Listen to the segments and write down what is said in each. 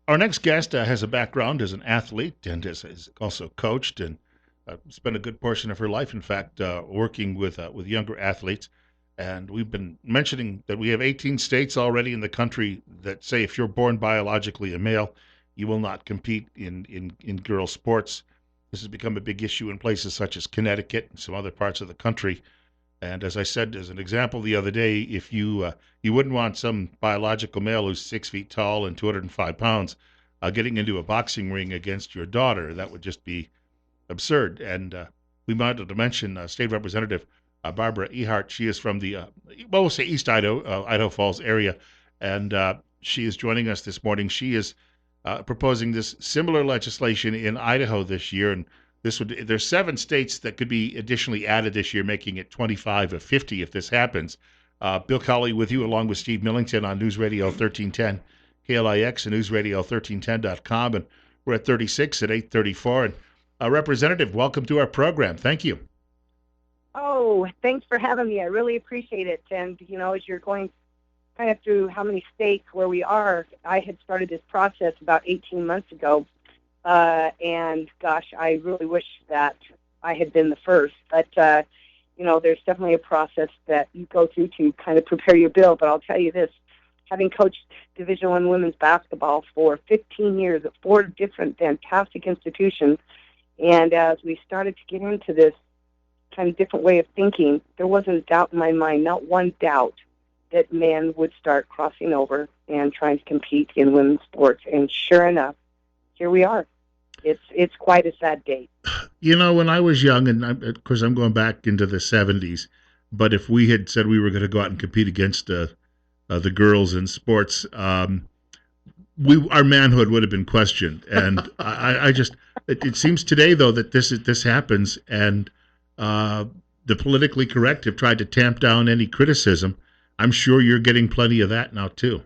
Our next guest has a background as an athlete and has also coached and spent a good portion of her life, in fact, working with younger athletes. And we've been mentioning that we have 18 states already in the country that say if you're born biologically a male, you will not compete in girl sports. This has become a big issue in places such as Connecticut and some other parts of the country. And as I said, as an example the other day, if you wouldn't want some biological male who's 6 feet tall and 205 pounds getting into a boxing ring against your daughter, that would just be absurd. And we wanted to mention State Representative Barbara Ehart. She is from the well, we'll say East Idaho, Idaho Falls area, and she is joining us this morning. She is proposing this similar legislation in Idaho this year, and there's 7 states that could be additionally added this year, making it 25 or 50 if this happens. Bill Colley with you, along with Steve Millington on News Radio 1310 KLIX and newsradio1310.com, and we're at 36 at 8:34. And Representative, welcome to our program. Thank you. Oh, thanks for having me. I really appreciate it. And, as you're going kind of through how many states where we are, I had started this process about 18 months ago. And gosh, I really wish that I had been the first. But, there's definitely a process that you go through to kind of prepare your bill. But I'll tell you this, having coached Division I women's basketball for 15 years at 4 different fantastic institutions, and as we started to get into this kind of different way of thinking, there wasn't a doubt in my mind, not one doubt, that men would start crossing over and trying to compete in women's sports. And sure enough, here we are. It's quite a sad day. When I was young, and of course I'm going back into the 70s, but if we had said we were going to go out and compete against the girls in sports, our manhood would have been questioned. And I just it seems today though that this happens, and the politically correct have tried to tamp down any criticism. I'm sure you're getting plenty of that now too.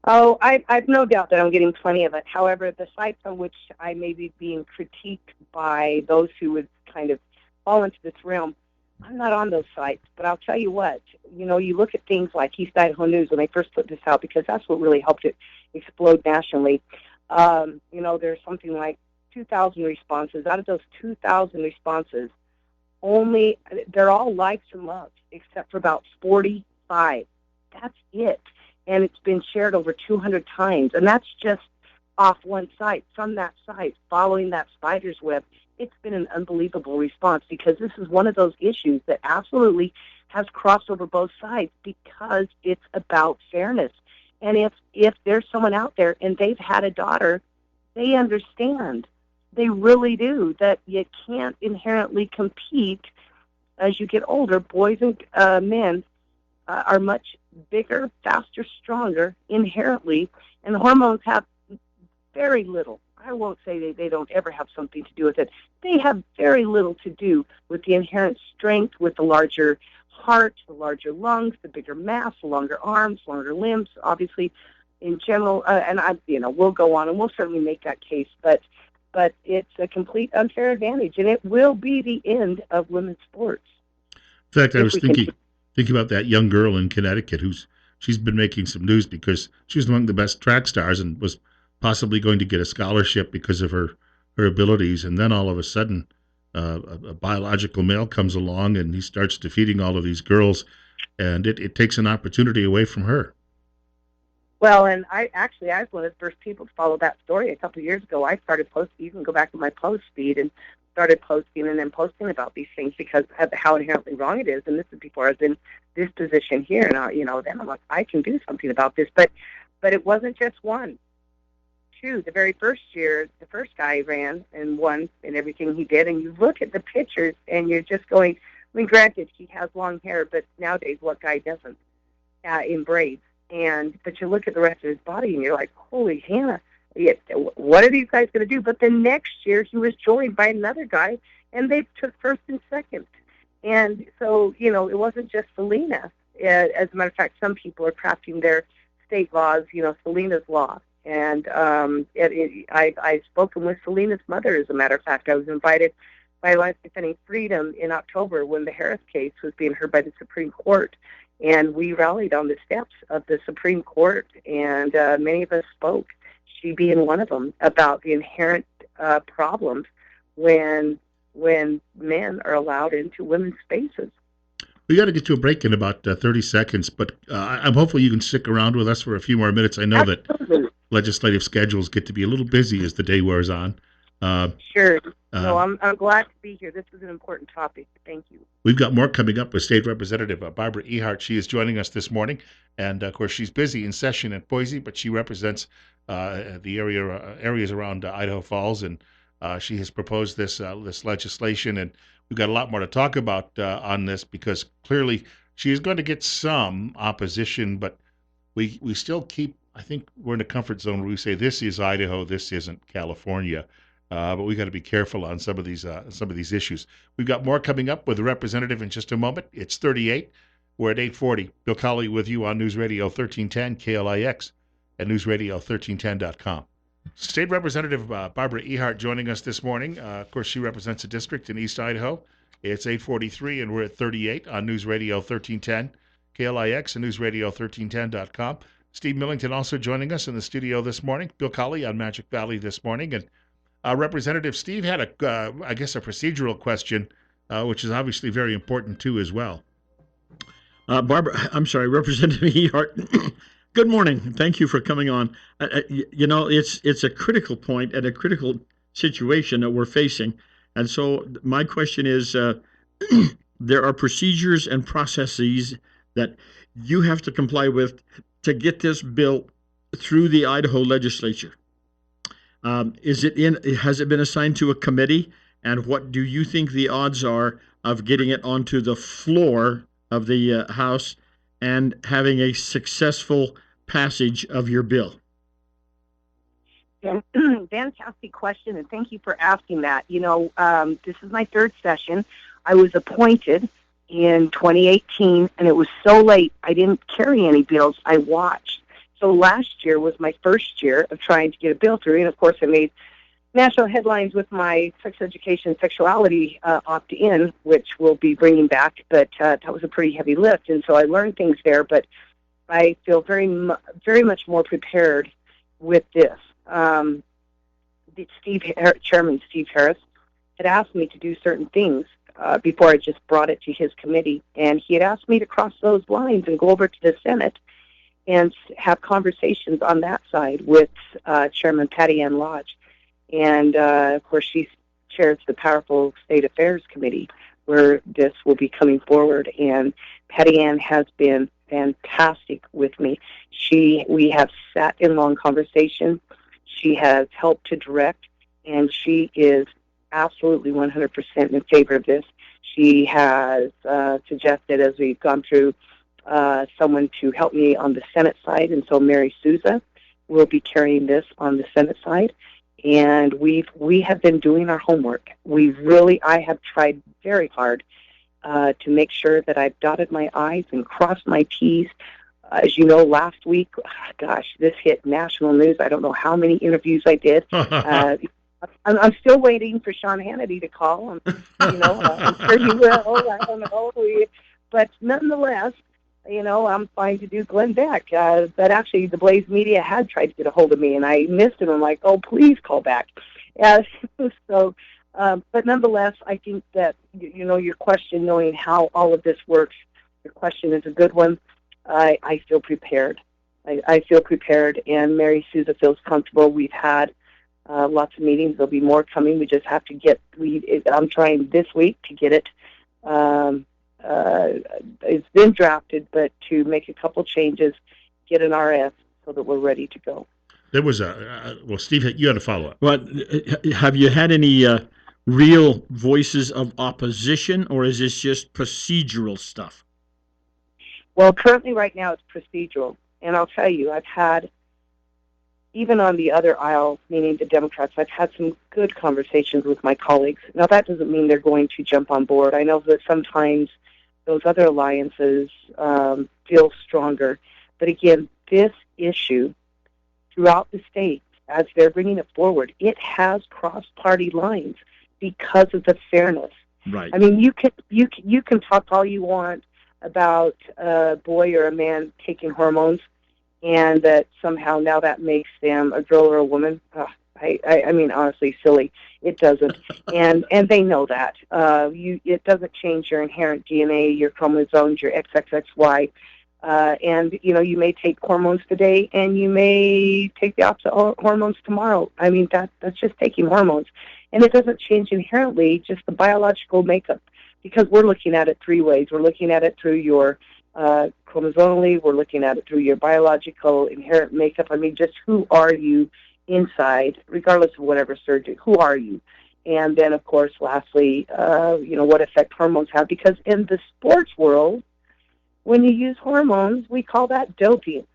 Oh, I've no doubt that I'm getting plenty of it. However, the sites on which I may be being critiqued by those who would kind of fall into this realm, I'm not on those sites. But I'll tell you what, you look at things like East Idaho News when they first put this out, because that's what really helped it explode nationally. There's something like 2,000 responses. Out of those 2,000 responses, they're all likes and loves, except for about 45. That's it. And it's been shared over 200 times. And that's just off one site. From that site, following that spider's web, it's been an unbelievable response, because this is one of those issues that absolutely has crossed over both sides, because it's about fairness. And if there's someone out there and they've had a daughter, they understand. They really do, that you can't inherently compete as you get older. Boys and men are much bigger, faster, stronger inherently, and the hormones have very little. I won't say they don't ever have something to do with it. They have very little to do with the inherent strength, with the larger heart, the larger lungs, the bigger mass, the longer arms, longer limbs, obviously, in general. We'll go on and we'll certainly make that case, but it's a complete unfair advantage, and it will be the end of women's sports. In fact, I was thinking about that young girl in Connecticut she's been making some news because she was among the best track stars and was possibly going to get a scholarship because of her abilities, and then all of a sudden a biological male comes along and he starts defeating all of these girls, and it takes an opportunity away from her. Well, and I was one of the first people to follow that story a couple of years ago. I started posting. You can go back to my post feed and started posting and then posting about these things because of how inherently wrong it is. And this is before I was in this position here. And then I'm like, I can do something about this. But it wasn't just one. Two, the very first year, the first guy ran and won in everything he did. And you look at the pictures and you're just going, I mean, granted, he has long hair, but nowadays what guy doesn't in braids? But you look at the rest of his body and you're like, holy Hannah, what are these guys going to do? But the next year he was joined by another guy, and they took first and second. And so, it wasn't just Selena. As a matter of fact, some people are crafting their state laws, Selena's law. And I've spoken with Selena's mother, as a matter of fact. I was invited by Alliance Defending Freedom in October when the Harris case was being heard by the Supreme Court. And we rallied on the steps of the Supreme Court, and many of us spoke. she being one of them, about the inherent problems when men are allowed into women's spaces. We got to get to a break in about 30 seconds, but I'm hopeful you can stick around with us for a few more minutes. I know that Absolutely. legislative schedules get to be a little busy as the day wears on. Uh, Sure. No, uh, I'm glad to be here. This is an important topic. Thank you. we've got more coming up with State Representative Barbara Ehart. She is joining us this morning, and of course, she's busy in session at Boise, but she represents the areas around Idaho Falls, and she has proposed this legislation, and we've got a lot more to talk about on this because clearly she is going to get some opposition, but we still keep. I think we're in a comfort zone where we say this is Idaho, this isn't California, but we got to be careful on some of these issues. We've got more coming up with the representative in just a moment. It's 38. We're at 8:40. Bill Colley with you on News Radio 1310 KLIX and newsradio1310.com. State Representative Barbara Ehart joining us this morning. Of course, she represents a district in East Idaho. It's 8:43, and we're at 38 on News Radio 1310 KLIX and newsradio1310.com. Steve Millington also joining us in the studio this morning. Bill Colley on Magic Valley this morning. And Representative Steve had I guess, a procedural question, which is obviously very important too as well. Barbara, I'm sorry, Representative Ehart. Good morning. Thank you for coming on. It's a critical point and a critical situation that we're facing. And so my question is, there are procedures and processes that you have to comply with to get this bill through the Idaho legislature. Has it been assigned to a committee? And what do you think the odds are of getting it onto the floor of the House and having a successful passage of your bill? Fantastic question, and thank you for asking that. This is my third session. I was appointed in 2018, and it was so late I didn't carry any bills. I watched. So last year was my first year of trying to get a bill through, and of course I made national headlines with my sex education sexuality opt-in, which we'll be bringing back, but that was a pretty heavy lift, and so I learned things there, but I feel very much more prepared with this. Chairman Steve Harris had asked me to do certain things before I just brought it to his committee, and he had asked me to cross those lines and go over to the Senate and have conversations on that side with Chairman Patty Ann Lodge. And, of course, she chairs the powerful State Affairs Committee where this will be coming forward. And Patty Ann has been fantastic with me. We have sat in long conversation. She has helped to direct, and she is absolutely 100% in favor of this. She has suggested, as we've gone through, someone to help me on the Senate side, and so Mary Souza will be carrying this on the Senate side. And we have been doing our homework. I have tried very hard to make sure that I've dotted my I's and crossed my T's. As you know, last week, gosh, this hit national news. I don't know how many interviews I did. I'm still waiting for Sean Hannity to call. I'm sure he will. I don't know. But nonetheless, I'm fine to do Glenn Beck. But actually, the Blaze Media had tried to get a hold of me, and I missed it. I'm like, oh, please call back. But nonetheless, I think that, your question, knowing how all of this works, your question is a good one. I feel prepared. I feel prepared, and Mary Souza feels comfortable. We've had lots of meetings. There'll be more coming. We just have to I'm trying this week to get it. It's been drafted, but to make a couple changes, get an RF so that we're ready to go. There was Steve, you had a follow-up. But have you had any real voices of opposition, or is this just procedural stuff? Well, currently right now it's procedural. And I'll tell you, I've had, even on the other aisle, meaning the Democrats, I've had some good conversations with my colleagues. Now, that doesn't mean they're going to jump on board. I know that sometimes those other alliances feel stronger. But again, this issue throughout the state, as they're bringing it forward, it has crossed party lines because of the fairness. Right. I mean, you can talk all you want about a boy or a man taking hormones. and that somehow now that makes them a girl or a woman. I mean, honestly, silly. It doesn't, and they know that. It doesn't change your inherent DNA, your chromosomes, your XXXY. And you may take hormones today, and you may take the opposite hormones tomorrow. I mean, that's just taking hormones, and it doesn't change inherently, just the biological makeup. Because we're looking at it three ways. We're looking at it through your chromosomally. We're looking at it through your biological inherent makeup. I mean, just who are you inside, regardless of whatever surgery? Who are you? And then, of course, lastly, what effect hormones have. Because in the sports world, when you use hormones, we call that doping,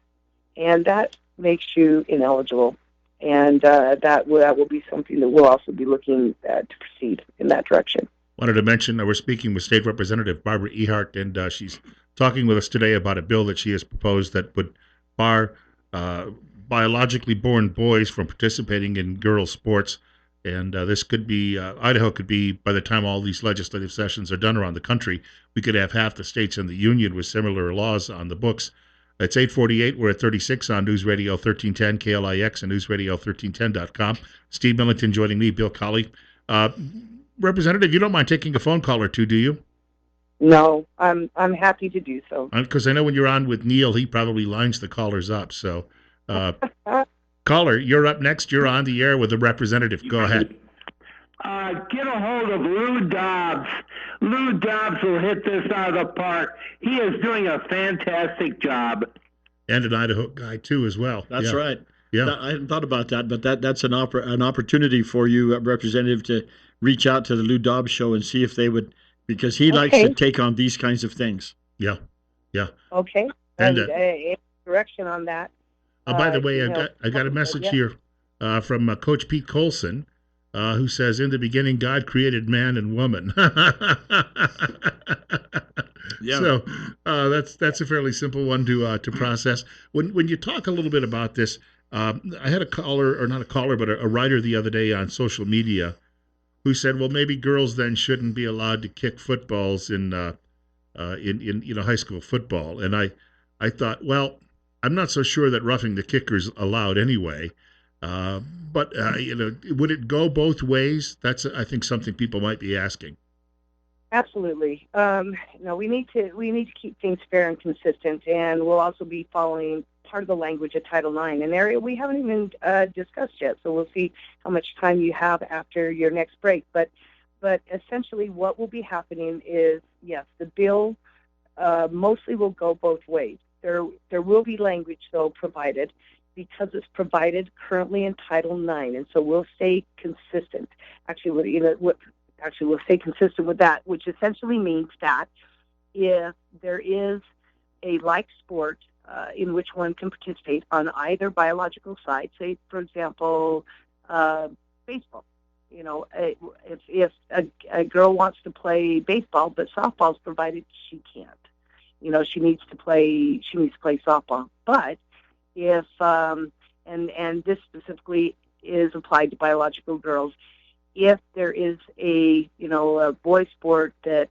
and that makes you ineligible. And that will be something that we'll also be looking to proceed in that direction. Wanted to mention that we're speaking with State Representative Barbara Ehart, and she's talking with us today about a bill that she has proposed that would bar uh, biologically born boys from participating in girls' sports. And this could be, Idaho could be, by the time all these legislative sessions are done around the country, we could have half the states in the union with similar laws on the books. It's 8:48. We're at 36 on News Radio 1310, KLIX, and newsradio1310.com. Steve Millington joining me, Bill Colley. Uh, Representative, you don't mind taking a phone call or two, do you? No, I'm happy to do so. Because I know when you're on with Neil, he probably lines the callers up. So, uh, caller, you're up next. You're on the air with the representative. Go ahead. Get a hold of Lou Dobbs. Lou Dobbs will hit this out of the park. He is doing a fantastic job. And an Idaho guy, too, as well. That's Yeah. right. Yeah. I hadn't thought about that, but that's an opportunity for you, Representative, to reach out to the Lou Dobbs show and see if they would, because he likes to Okay. take on these kinds of things. Yeah. Yeah. Okay. And Any direction on that? by the way, I got a yeah. message here from Coach Pete Colson, who says, "In the beginning, God created man and woman." Yeah. So that's a fairly simple one to process. When you talk a little bit about this, I had a caller, or not a caller, but a writer the other day on social media who said, "Well, maybe girls then shouldn't be allowed to kick footballs in high school football." And I thought, well, I'm not so sure that roughing the kicker's allowed anyway. But would it go both ways? That's, I think, something people might be asking. Absolutely. No, we need to keep things fair and consistent, and we'll also be following part of the language of Title IX, an area we haven't even discussed yet. So we'll see how much time you have after your next break. But essentially, what will be happening is, yes, the bill mostly will go both ways. There will be language, though, provided, because it's provided currently in Title IX, and so we'll stay consistent. Actually, we'll stay consistent with that, which essentially means that if there is a like sport in which one can participate on either biological side, say, for example, baseball. If a girl wants to play baseball, but softball's provided, she can't. She needs to play softball. But if and this specifically is applied to biological girls, if there is a boy sport that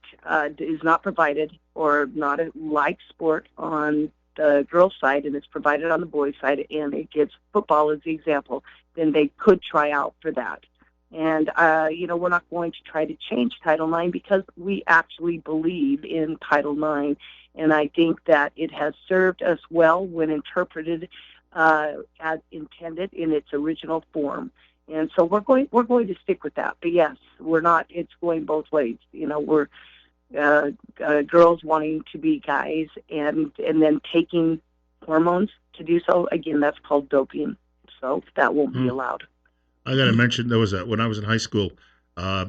is not provided, or not a like sport on the girls' side and it's provided on the boys' side, and it gives football as the example, then they could try out for that. And we're not going to try to change Title IX, because we actually believe in Title IX, and I think that it has served us well when interpreted as intended in its original form. And so we're going to stick with that. But yes, we're not. It's going both ways. We're girls wanting to be guys, and then taking hormones to do so. Again, that's called doping. So that won't be allowed. I got to mention, there was when I was in high school, I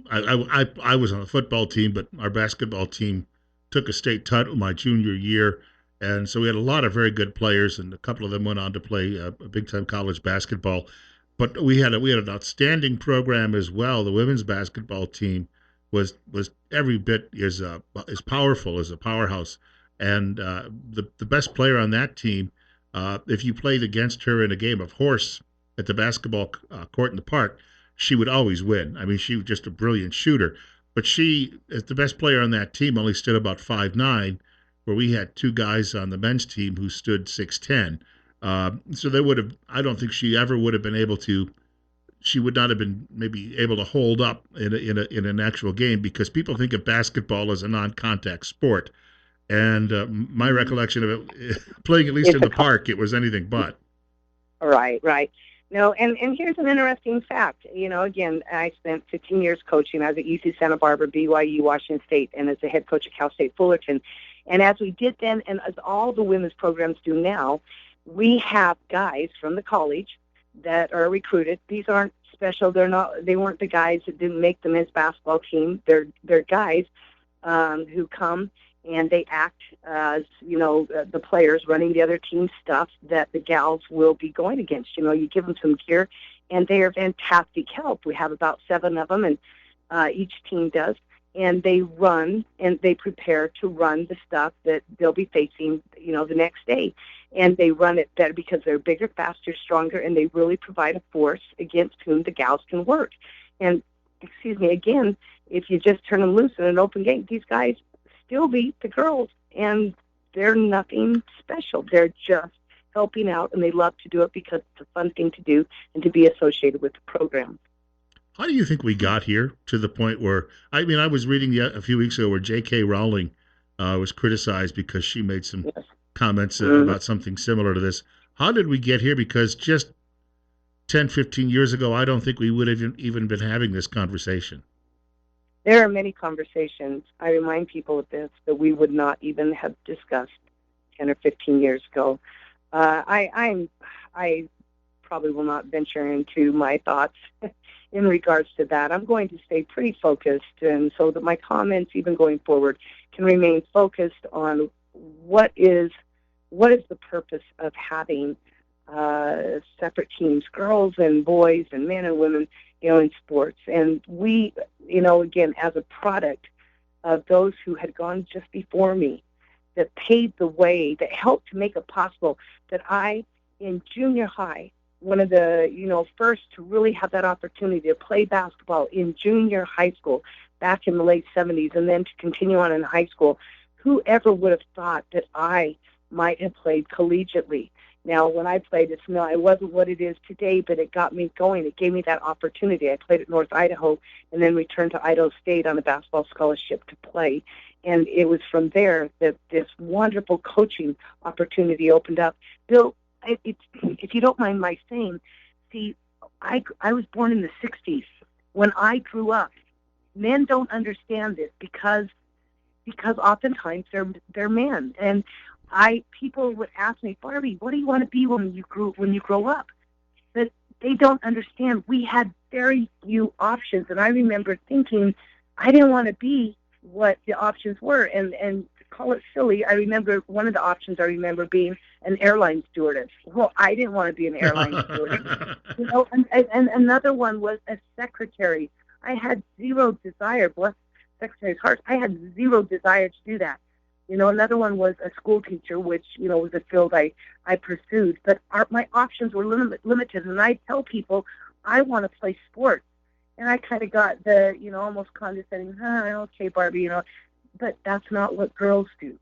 was on a football team, but our basketball team took a state title my junior year, and so we had a lot of very good players, and a couple of them went on to play a big time college basketball. But we had an outstanding program as well. The women's basketball team was every bit as powerful as a powerhouse, and the best player on that team, if you played against her in a game of horse at the basketball court in the park, she would always win. I mean, she was just a brilliant shooter. But she, as the best player on that team, only stood about 5'9", where we had two guys on the men's team who stood 6'10". So they would have. I don't think she ever would have been able to. She would not have been maybe able to hold up in an actual game because people think of basketball as a non-contact sport, and my recollection of it, playing at least It's in a the park, it was anything but. right. No, and here's an interesting fact. Again, I spent 15 years coaching. I was at UC Santa Barbara, BYU, Washington State, and as the head coach at Cal State Fullerton. And as we did then, and as all the women's programs do now, we have guys from the college that are recruited. These aren't special. They weren't the guys that didn't make the men's basketball team. They're guys who come and they act as, the players running the other team's stuff that the gals will be going against. You give them some gear, and they are fantastic help. We have about 7 of them, and each team does. And they run, and they prepare to run the stuff that they'll be facing, the next day. And they run it better because they're bigger, faster, stronger, and they really provide a force against whom the gals can work. And, again, if you just turn them loose in an open game, these guys still beat the girls, and they're nothing special. They're just helping out, and they love to do it because it's a fun thing to do and to be associated with the program. How do you think we got here to the point where, I was reading a few weeks ago where J.K. Rowling was criticized because she made some comments about something similar to this. How did we get here? Because just 10, 15 years ago, I don't think we would have even been having this conversation. There are many conversations, I remind people of this, that we would not even have discussed 10 or 15 years ago. I probably will not venture into my thoughts in regards to that. I'm going to stay pretty focused, and so that my comments, even going forward, can remain focused on what is the purpose of having separate teams, girls and boys and men and women, in sports. And we, again, as a product of those who had gone just before me, that paved the way, that helped to make it possible that I, in junior high, one of the, first to really have that opportunity to play basketball in junior high school back in the late 70s, and then to continue on in high school, whoever would have thought that I might have played collegiately? Now, when I played, it wasn't what it is today, but it got me going. It gave me that opportunity. I played at North Idaho and then returned to Idaho State on a basketball scholarship to play. And it was from there that this wonderful coaching opportunity opened up. Bill, if you don't mind my saying, see, I was born in the 60s. When I grew up, men don't understand this because oftentimes they're men. And people would ask me, Barbie, what do you want to be when you grow up? But they don't understand. We had very few options, and I remember thinking I didn't want to be what the options were. And to call it silly, I remember one of the options being an airline stewardess. Well, I didn't want to be an airline stewardess. And another one was a secretary. I had zero desire, bless secretary's heart. I had zero desire to do that. Another one was a school teacher, which, was a field I pursued. But my options were limited. And I tell people, I want to play sports. And I kind of got the, almost condescending, okay, Barbie, but that's not what girls do.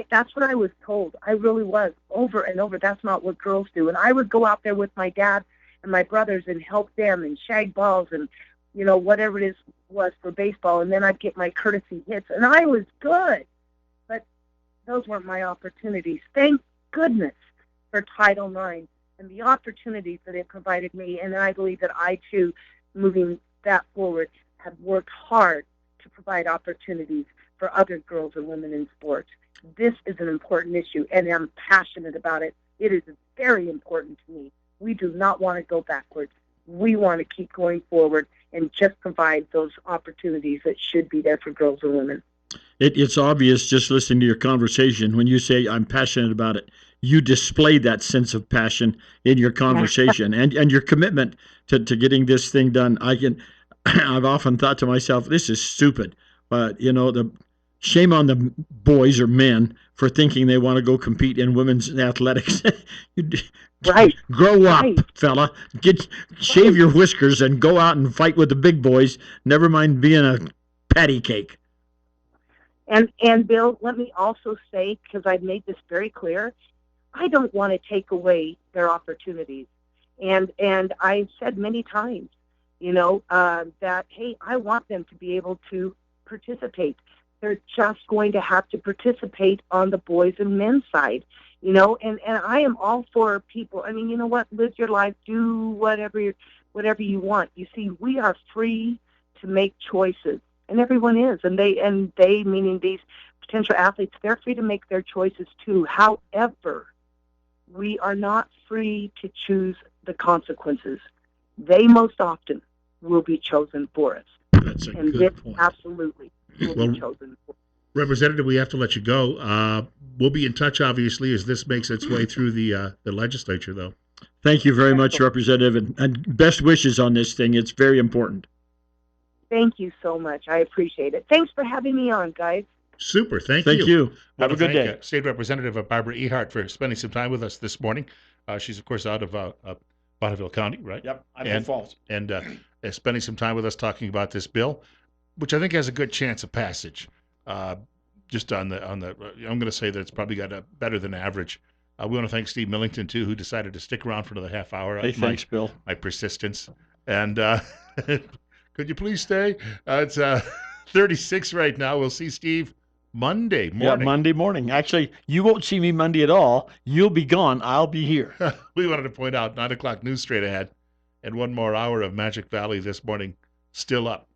That's what I was told. I really was, over and over. That's not what girls do. And I would go out there with my dad and my brothers and help them and shag balls and, whatever it was for baseball. And then I'd get my courtesy hits. And I was good. Those weren't my opportunities. Thank goodness for Title IX and the opportunities that it provided me. And I believe that I, too, moving that forward, have worked hard to provide opportunities for other girls and women in sports. This is an important issue, and I'm passionate about it. It is very important to me. We do not want to go backwards. We want to keep going forward and just provide those opportunities that should be there for girls and women. It's obvious just listening to your conversation when you say I'm passionate about it. You display that sense of passion in your conversation and your commitment to getting this thing done. I've often thought to myself, this is stupid, but the shame on the boys or men for thinking they want to go compete in women's athletics. Right. Grow up, fella. Shave your whiskers and go out and fight with the big boys. Never mind being a patty cake. And Bill, let me also say, because I've made this very clear, I don't want to take away their opportunities. And I've said many times, that, hey, I want them to be able to participate. They're just going to have to participate on the boys and men's side, and I am all for people. I mean, you know what? Live your life, do whatever you want. You see, we are free to make choices, and everyone is, and they meaning these potential athletes, they're free to make their choices too. However, we are not free to choose the consequences. They most often will be chosen for us. That's a And good this point. absolutely will Well, be chosen for us. Representative, we have to let you go. We'll be in touch, obviously, as this makes its way through the legislature, though. Thank you very much, Excellent. Representative, and best wishes on this thing. It's very important. Thank you so much. I appreciate it. Thanks for having me on, guys. Super. Thank Thank you. you. Want Have to a good thank day. State Representative Barbara Ehart for spending some time with us this morning. She's, of course, out of Bonneville County, right? Yep, And- Falls. And spending some time with us talking about this bill, which I think has a good chance of passage. Just on the, I'm going to say that it's probably got a better than average. We want to thank Steve Millington, too, who decided to stick around for another half hour. Hey, thanks, Bill. My persistence. And could you please stay? It's 36 right now. We'll see Steve Monday Yeah, morning. Monday morning. Actually, you won't see me Monday at all. You'll be gone. I'll be here. We wanted to point out 9 o'clock news straight ahead and one more hour of Magic Valley this morning still up.